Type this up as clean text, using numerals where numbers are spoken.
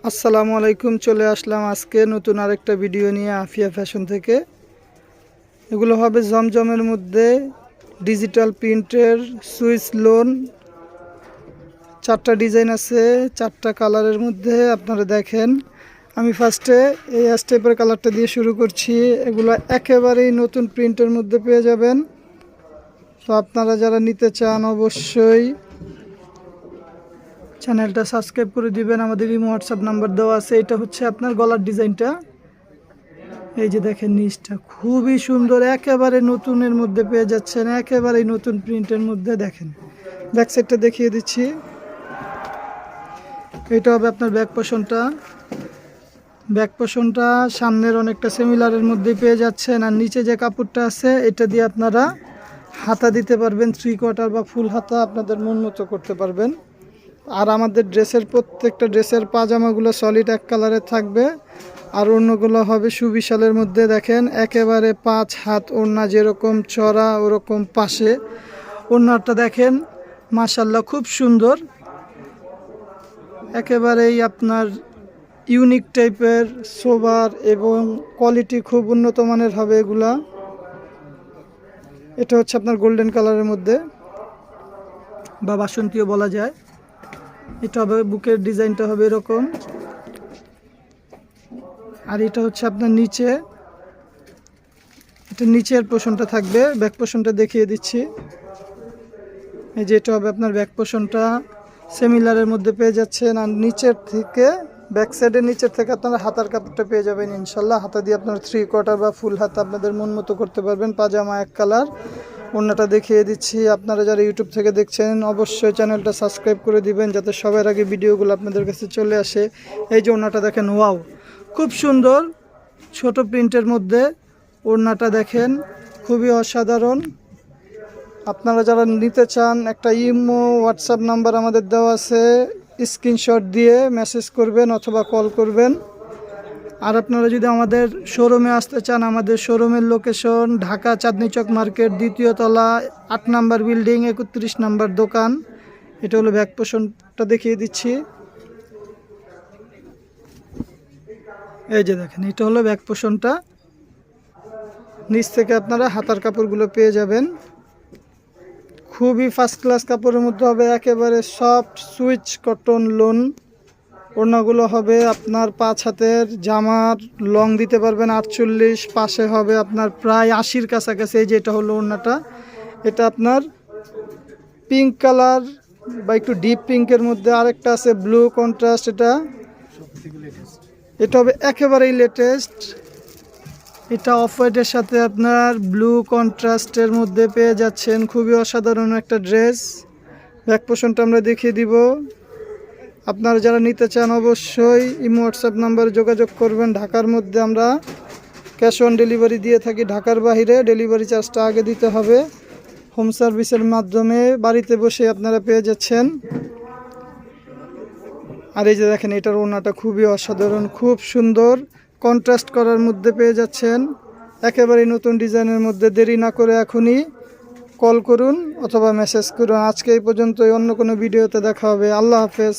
আসসালামু আলাইকুম। চলে আসলাম আজকে নতুন আরেকটা ভিডিও নিয়ে আফিয়া ফ্যাশন থেকে। এগুলো হবে জমজমের মধ্যে ডিজিটাল প্রিন্টের সুইস লোন। 4টা ডিজাইন আছে, 4টা কালারের মধ্যে। আপনারা দেখেন, আমি ফার্স্টে এই স্টেপের কালারটা দিয়ে শুরু করছি। এগুলো একেবারেই নতুন প্রিন্টের মধ্যে পেয়ে যাবেন। তো আপনারা যারা নিতে চান অবশ্যই চ্যানেলটা সাবস্ক্রাইব করে দিবেন। আমাদের ইমো হোয়াটসঅ্যাপ নাম্বার দেওয়া আছে। এটা হচ্ছে আপনার গলার ডিজাইনটা। এই যে দেখেন, নিচটা খুবই সুন্দর, একেবারে নতুনের মধ্যে পেয়ে যাচ্ছেন, একেবারেই নতুন প্রিন্টের মধ্যে। দেখেন, ব্যাক সাইডটা দেখিয়ে দিচ্ছি। এটা হবে আপনার ব্যাক পোর্শনটা। ব্যাক পোর্শনটা সামনের অনেকটা সিমিলারের মধ্যে পেয়ে যাচ্ছেন। আর নিচে যে কাপড়টা আছে এটা দিয়ে আপনারা হাতা দিতে পারবেন, 3/4 বা ফুল হাতা আপনাদের মন মতো করতে পারবেন। আর আমাদের ড্রেসের প্রত্যেকটা ড্রেসের পাজামাগুলো সলিড এক কালারের থাকবে। আর অন্যগুলো হবে সুবিশালের মধ্যে। দেখেন, একেবারে 5 হাত ওড়না, যেরকম চড়া ওরকম পাশে ওড়নাটা দেখেন, মাশাল্লাহ খুব সুন্দর। একেবারেই আপনার ইউনিক টাইপের, সোবার এবং কোয়ালিটি খুব উন্নত মানের হবে এগুলা। এটা হচ্ছে আপনার গোল্ডেন কালারের মধ্যে বা বাসন্তীও বলা যায়। এটা হবে বুকের ডিজাইনটা হবে এরকম। আর এটা হচ্ছে আপনার নিচে, এটা নিচের পোর্শনটা থাকবে। ব্যাক পোর্শনটা দেখিয়ে দিচ্ছি। এই যে এটা হবে আপনার ব্যাক পোর্শনটা, সিমিলারের মধ্যে পেয়ে যাচ্ছেন। আর নিচের থেকে, ব্যাক সাইডের নিচের থেকে আপনারা হাতার কাপড়টা পেয়ে যাবেন ইনশাল্লাহ। হাতা দিয়ে আপনারা 3/4 বা ফুল হাতা আপনাদের মন মতো করতে পারবেন। পাজামা এক কালার। ওড়নাটা দেখিয়ে দিচ্ছি। আপনারা যারা ইউটিউব থেকে দেখছেন অবশ্যই চ্যানেলটা সাবস্ক্রাইব করে দিবেন, যাতে সবার আগে ভিডিওগুলো আপনাদের কাছে চলে আসে। এই যে ওড়নাটা দেখেন, ওয়াও, খুব সুন্দর ছোট প্রিন্টের মধ্যে ওড়নাটা দেখেন, খুবই অসাধারণ। আপনারা যারা নিতে চান, একটা ইমো হোয়াটসঅ্যাপ নাম্বার আমাদের দেওয়া আছে, স্ক্রিনশট দিয়ে মেসেজ করবেন অথবা কল করবেন। আর আপনারা যদি আমাদের শোরুমে আসতে চান, আমাদের শোরুমের লোকেশন ঢাকা চাঁদনী চক মার্কেট, 2য় তলা, 8 নাম্বার বিল্ডিং, 31 নাম্বার দোকান। এটা হলো ব্যাক পোর্শনটা দেখিয়ে দিচ্ছি। এই যে দেখেন, এটা হলো ব্যাক পোর্শনটা। নিচ থেকে আপনারা হাতার কাপড়গুলো পেয়ে যাবেন। খুবই ফার্স্ট ক্লাস কাপড়ের মধ্যে হবে, একেবারে সফট সুইচ কটন লোন। ওড়নাগুলো হবে আপনার 5 হাতের, জামার লং দিতে পারবেন 48, পাশে হবে আপনার প্রায় 80-র কাছাকাছি। এই যে এটা হলো ওড়নাটা। এটা আপনার পিঙ্ক কালার বা একটু ডিপ পিঙ্কের মধ্যে। আরেকটা আছে ব্লু কন্ট্রাস্ট। এটা হবে একেবারেই লেটেস্ট। এটা অফ হোয়াইটের সাথে আপনার ব্লু কন্ট্রাস্টের মধ্যে পেয়ে যাচ্ছেন। খুবই অসাধারণ একটা ড্রেস। ব্যাক পোর্শনটা আমরা দেখিয়ে দিব। আপনারা যারা নিতে চান অবশ্যই ইমো হোয়াটসঅ্যাপ নাম্বারে যোগাযোগ করবেন। ঢাকার মধ্যে আমরা ক্যাশ অন ডেলিভারি দিয়ে থাকি। ঢাকার বাইরে ডেলিভারি চার্জটা আগে দিতে হবে। হোম সার্ভিসের মাধ্যমে বাড়িতে বসে আপনারা পেয়ে যাচ্ছেন। আর এই যে দেখেন, এটার ওড়নাটা খুবই অসাধারণ, খুব সুন্দর, কন্ট্রাস্ট করার মধ্যে পেয়ে যাচ্ছেন। একেবারে নতুন ডিজাইনের মধ্যে। দেরি না করে এখনই কল করুন অথবা মেসেজ করুন। আজকে এই পর্যন্তই, অন্য কোনো ভিডিওতে দেখা হবে। আল্লাহ হাফেজ।